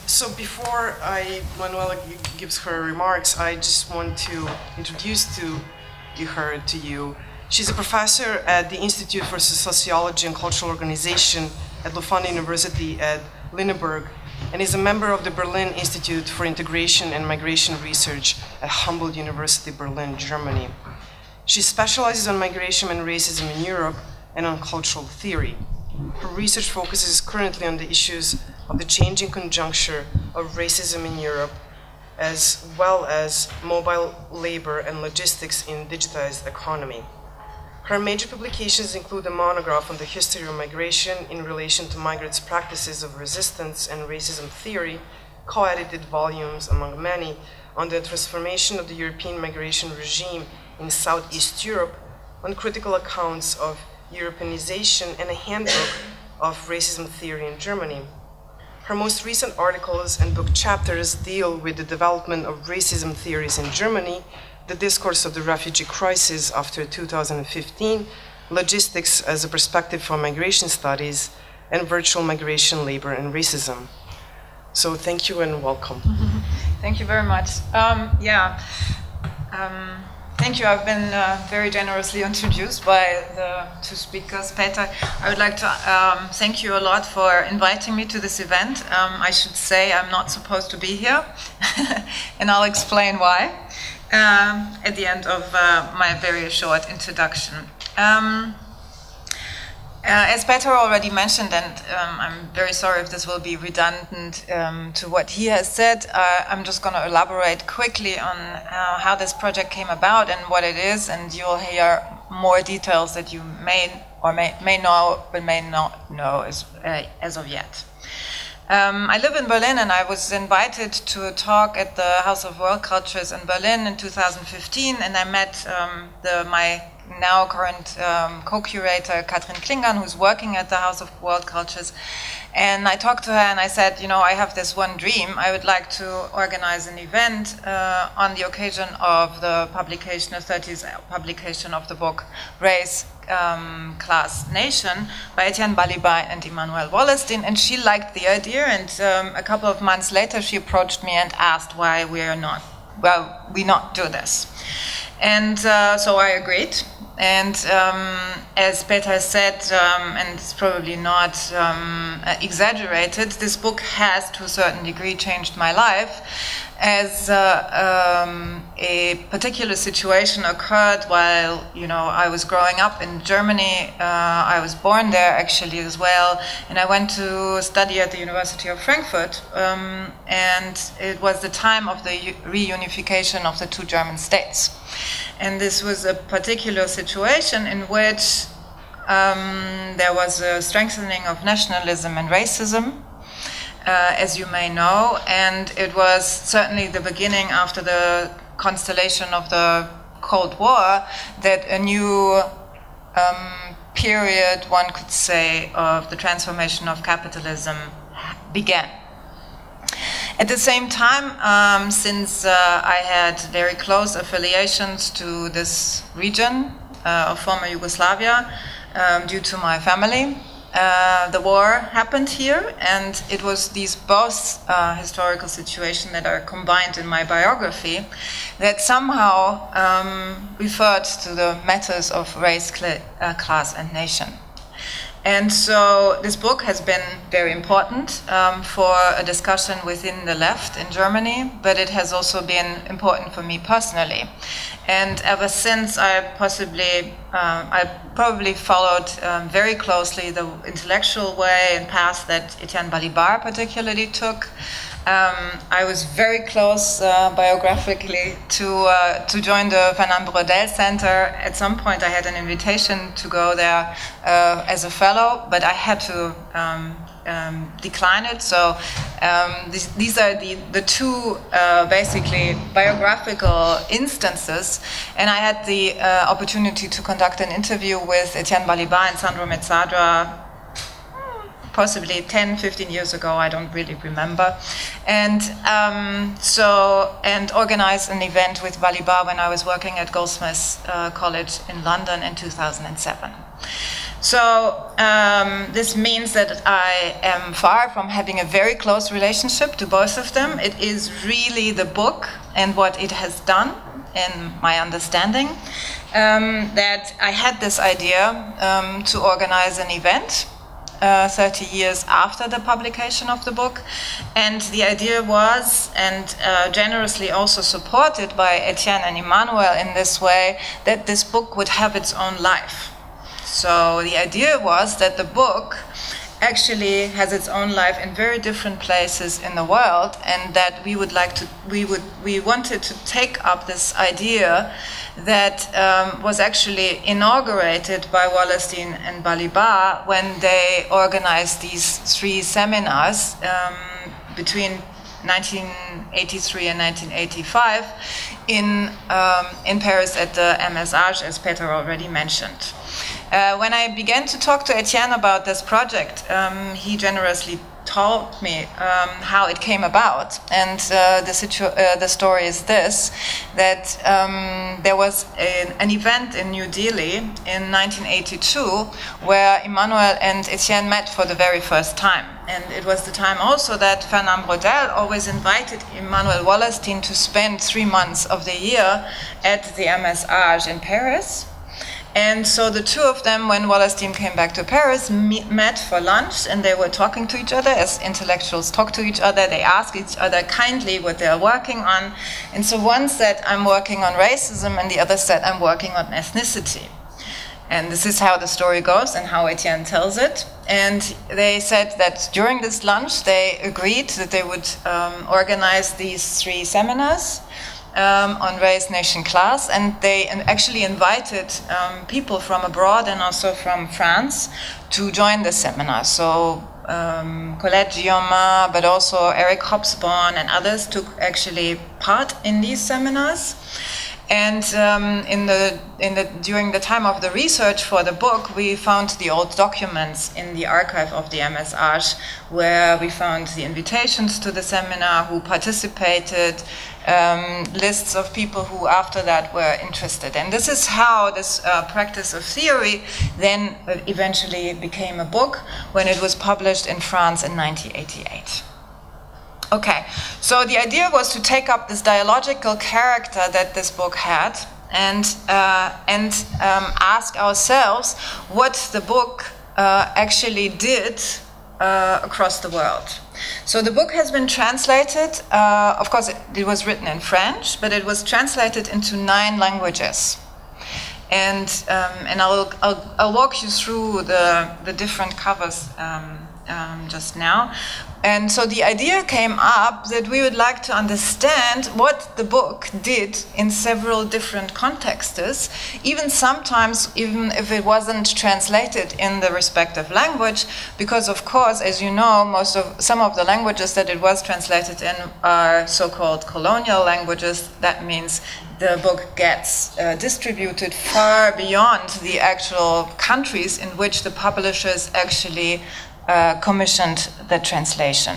So before Manuela gives her remarks, I just want to introduce her to you. She's a professor at the Institute for Sociology and Cultural Organization at Uvodna at Lüneburg, and is a member of the Berlin Institute for Integration and Migration Research at Humboldt-Universitat, Berlin, Germany. She specializes on migration and racism in Europe and on cultural theory. Her research focuses currently on the issues of the changing conjuncture of racism in Europe, as well as mobile labor and logistics in digitized economy. Her major publications include a monograph on the history of migration in relation to migrants' practices of resistance and racism theory, co-edited volumes, among many, on the transformation of the European migration regime in Southeast Europe, on critical accounts of Europeanization, and a handbook of racism theory in Germany. Her most recent articles and book chapters deal with the development of racism theories in Germany, the discourse of the refugee crisis after 2015, logistics as a perspective for migration studies, and virtual migration, labor, and racism. So thank you and welcome. Thank you very much. Thank you. I've been very generously introduced by the two speakers. Peter, I would like to thank you a lot for inviting me to this event. I should say I'm not supposed to be here, and I'll explain why at the end of my very short introduction. As Peter already mentioned, and I'm very sorry if this will be redundant to what he has said, I'm just going to elaborate quickly on how this project came about and what it is, and you'll hear more details that you may or may know, but may not know as of yet. I live in Berlin, and I was invited to a talk at the House of World Cultures in Berlin in 2015, and I met my now current co-curator, Katrin Klingern, who's working at the House of World Cultures. And I talked to her and I said, you know, I have this one dream. I would like to organize an event on the occasion of the publication, the 30th publication of the book Race, Class, Nation by Etienne Balibar and Emmanuel Wallerstein. And she liked the idea, and a couple of months later she approached me and asked why we not do this. And so I agreed. And as Peter said, and it's probably not exaggerated, this book has to a certain degree changed my life, as a particular situation occurred while, you know, I was growing up in Germany. I was born there actually as well, and I went to study at the University of Frankfurt, and it was the time of the reunification of the two German states. And this was a particular situation in which there was a strengthening of nationalism and racism, as you may know, and it was certainly the beginning after the constellation of the Cold War that a new period, one could say, of the transformation of capitalism began. At the same time, since I had very close affiliations to this region of former Yugoslavia due to my family, the war happened here, and it was these both historical situations that are combined in my biography that somehow referred to the matters of race, class, and nation. And so this book has been very important for a discussion within the left in Germany, but it has also been important for me personally. And ever since I probably followed very closely the intellectual way and path that Etienne Balibar particularly took. I was very close biographically to join the Fernand Braudel Center. At some point I had an invitation to go there as a fellow, but I had to decline it. So these are the two basically biographical instances, and I had the opportunity to conduct an interview with Etienne Balibar and Sandro Mezzadra possibly 10, 15 years ago, I don't really remember. And and organized an event with Balibar when I was working at Goldsmiths College in London in 2007. So this means that I am far from having a very close relationship to both of them. It is really the book and what it has done, in my understanding, that I had this idea to organize an event 30 years after the publication of the book. And the idea was, and generously also supported by Etienne and Emmanuel in this way, that this book would have its own life. So the idea was that the book actually has its own life in very different places in the world, and that we wanted to take up this idea that was actually inaugurated by Wallerstein and Balibar when they organized these 3 seminars between 1983 and 1985 in Paris at the MSH, as Peter already mentioned. When I began to talk to Etienne about this project, he generously told me how it came about, and the story is this: that there was an event in New Delhi in 1982 where Emmanuel and Etienne met for the very first time, and it was the time also that Fernand Braudel always invited Emmanuel Wallerstein to spend 3 months of the year at the MSH in Paris. And so the two of them, when Wallerstein came back to Paris, met for lunch, and they were talking to each other as intellectuals talk to each other. They asked each other kindly what they are working on. And so one said, I'm working on racism, and the other said, I'm working on ethnicity. And this is how the story goes and how Etienne tells it. And they said that during this lunch, they agreed that they would organize these 3 seminars on race, nation, class, and they actually invited people from abroad and also from France to join the seminar. So Colette Guillaumin, but also Eric Hobsbawm and others took actually part in these seminars. And during the time of the research for the book, we found the old documents in the archive of the MSH, where we found the invitations to the seminar, who participated, lists of people who after that were interested. And this is how this practice of theory then eventually became a book when it was published in France in 1988. Okay, so the idea was to take up this dialogical character that this book had and ask ourselves what the book actually did across the world. So the book has been translated, of course it was written in French, but it was translated into 9 languages. And I'll walk you through the different covers just now. And so the idea came up that we would like to understand what the book did in several different contexts, even if it wasn't translated in the respective language, because of course, as you know, some of the languages that it was translated in are so-called colonial languages. That means the book gets distributed far beyond the actual countries in which the publishers actually commissioned the translation.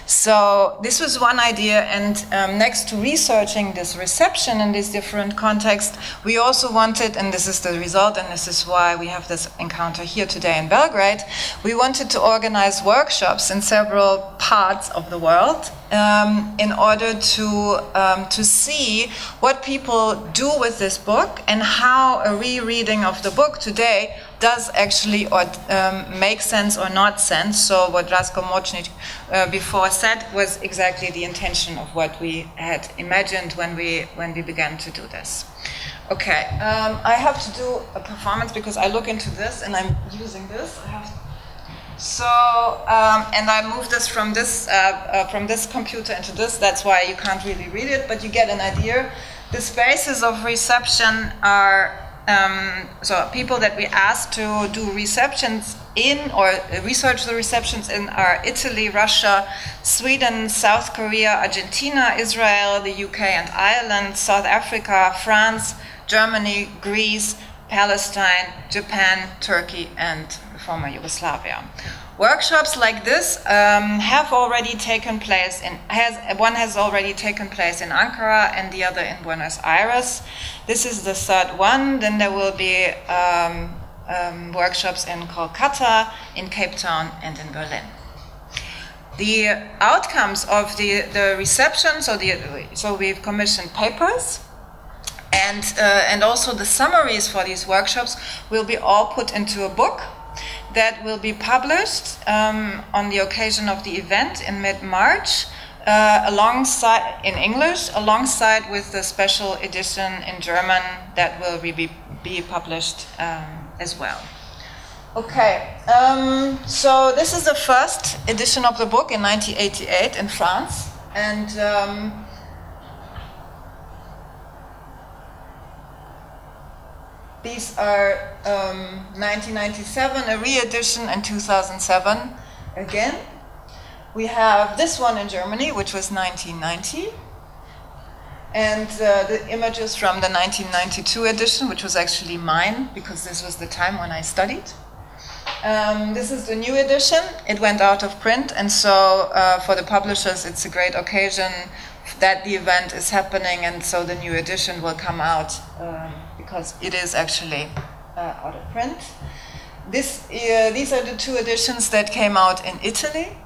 So this was one idea, and next to researching this reception in these different contexts, we also wanted, and this is the result, and this is why we have this encounter here today in Belgrade, we wanted to organize workshops in several parts of the world in order to see what people do with this book and how a rereading of the book today does actually make sense or not sense. So what Rasko Močnić before said was exactly the intention of what we had imagined when we began to do this. Okay, I have to do a performance because I look into this and I'm using this. And I moved this from this computer into this. That's why you can't really read it, but you get an idea. The spaces of reception are so people that we asked to do receptions in or research the receptions in are Italy, Russia, Sweden, South Korea, Argentina, Israel, the UK and Ireland, South Africa, France, Germany, Greece, Palestine, Japan, Turkey, and former Yugoslavia. Workshops like this have already taken place one has already taken place in Ankara and the other in Buenos Aires. This is the third one. Then there will be workshops in Kolkata, in Cape Town, and in Berlin. The outcomes of the reception, so we've commissioned papers, and also the summaries for these workshops will be all put into a book that will be published on the occasion of the event in mid-March, alongside in English, alongside with the special edition in German that will be published as well. Okay, so this is the first edition of the book in 1988 in France, and these are 1997, a re-edition in 2007 again. We have this one in Germany, which was 1990, and the images from the 1992 edition, which was actually mine, because this was the time when I studied. This is the new edition. It went out of print, and so for the publishers, it's a great occasion that the event is happening, and so the new edition will come out because it is actually out of print. These are the two editions that came out in Italy,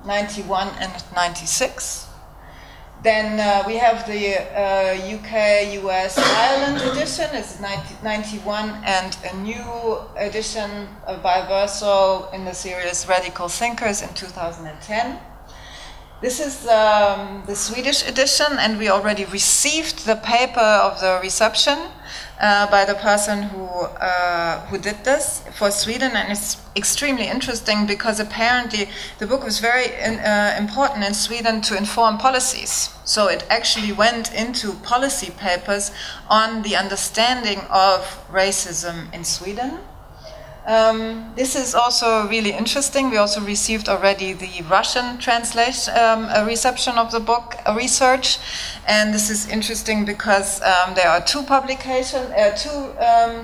91 and 96. Then we have the UK, US, Ireland edition. It's 91, and a new edition by Verso in the series Radical Thinkers in 2010. This is the Swedish edition, and we already received the paper of the reception by the person who did this for Sweden, and it's extremely interesting because apparently the book was very important in Sweden to inform policies. So it actually went into policy papers on the understanding of racism in Sweden. This is also really interesting. We also received already the Russian translation, reception of the book, research, and this is interesting because there are two publications,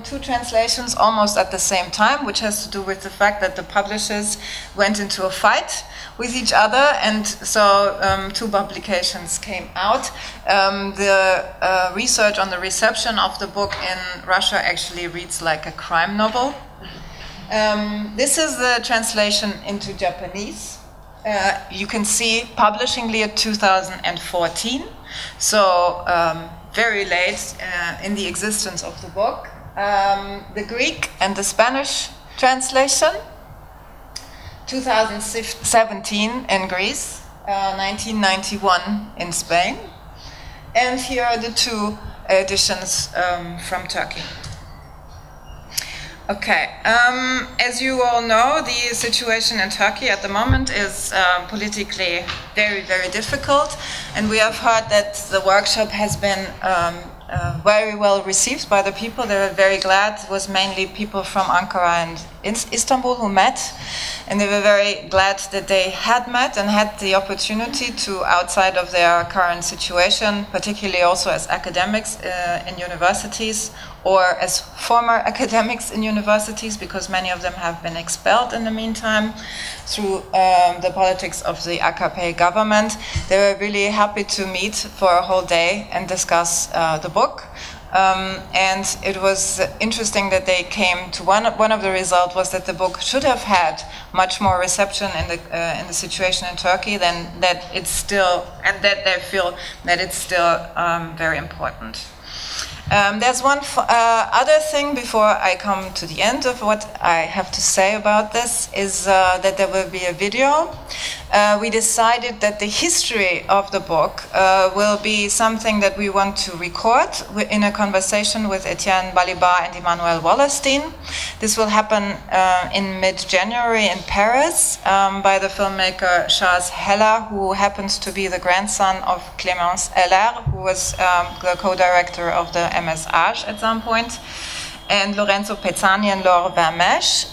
two translations almost at the same time, which has to do with the fact that the publishers went into a fight with each other, and so two publications came out. The research on the reception of the book in Russia actually reads like a crime novel. This is the translation into Japanese. You can see publishing year 2014, so very late in the existence of the book. The Greek and the Spanish translation, 2017 in Greece, 1991 in Spain. And here are the two editions from Turkey. Okay, as you all know, the situation in Turkey at the moment is politically very, very difficult, and we have heard that the workshop has been very well received by the people. They were very glad. It was mainly people from Ankara and Istanbul who met, and they were very glad that they had met and had the opportunity to, outside of their current situation, particularly also as academics in universities, or as former academics in universities, because many of them have been expelled in the meantime through the politics of the AKP government. They were really happy to meet for a whole day and discuss the book. And it was interesting that they came to one of the results was that the book should have had much more reception in the situation in Turkey than that it's still, and that they feel that it's still very important. There's one other thing before I come to the end of what I have to say about this, is that there will be a video. We decided that the history of the book will be something that we want to record in a conversation with Etienne Balibar and Emmanuel Wallerstein. This will happen in mid-January in Paris by the filmmaker Charles Heller, who happens to be the grandson of Clémence Heller, who was the co-director of the MS Age at some point, and Lorenzo Pezzani and Laure Vermesch.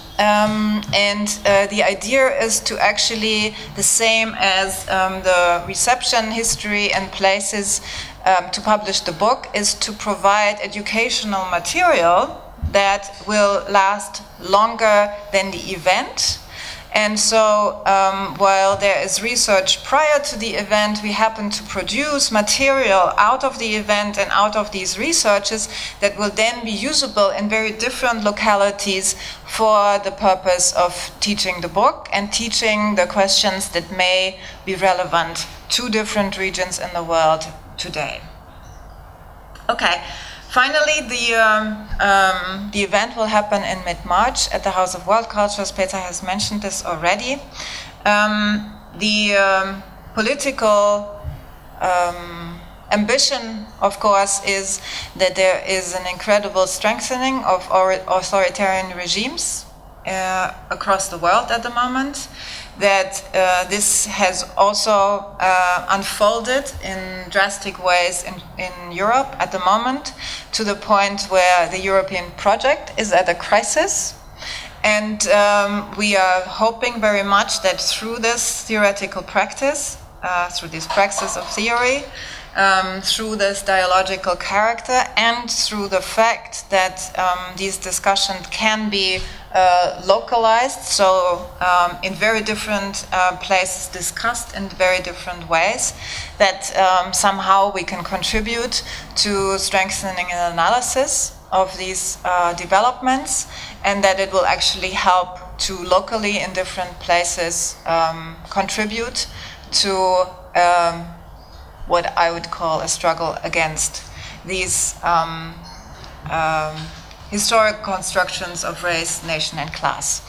The idea is to actually, the same as the reception history and places to publish the book, is to provide educational material that will last longer than the event, And so while there is research prior to the event, we happen to produce material out of the event and out of these researches that will then be usable in very different localities for the purpose of teaching the book and teaching the questions that may be relevant to different regions in the world today. Okay. Finally, the event will happen in mid-March at the House of World Cultures. Peter has mentioned this already. The political ambition, of course, is that there is an incredible strengthening of authoritarian regimes across the world at the moment, that this has also unfolded in drastic ways in Europe at the moment, to the point where the European project is at a crisis. And we are hoping very much that through this theoretical practice, through this praxis of theory, through this dialogical character, and through the fact that these discussions can be localized, so in very different places discussed in very different ways, that somehow we can contribute to strengthening an analysis of these developments, and that it will actually help to locally in different places contribute to what I would call a struggle against these historic constructions of race, nation, and class.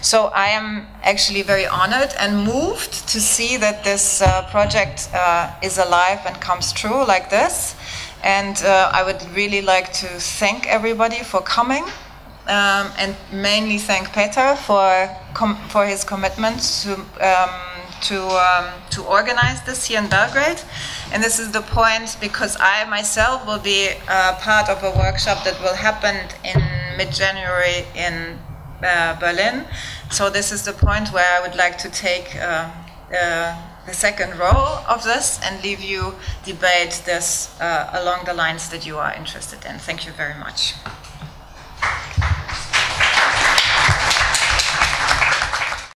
So I am actually very honored and moved to see that this project is alive and comes true like this. And I would really like to thank everybody for coming, and mainly thank Peter for his commitment to organize this here in Belgrade. And this is the point because I myself will be part of a workshop that will happen in mid-January in Berlin. So this is the point where I would like to take the second row of this and leave you debate this along the lines that you are interested in. Thank you very much.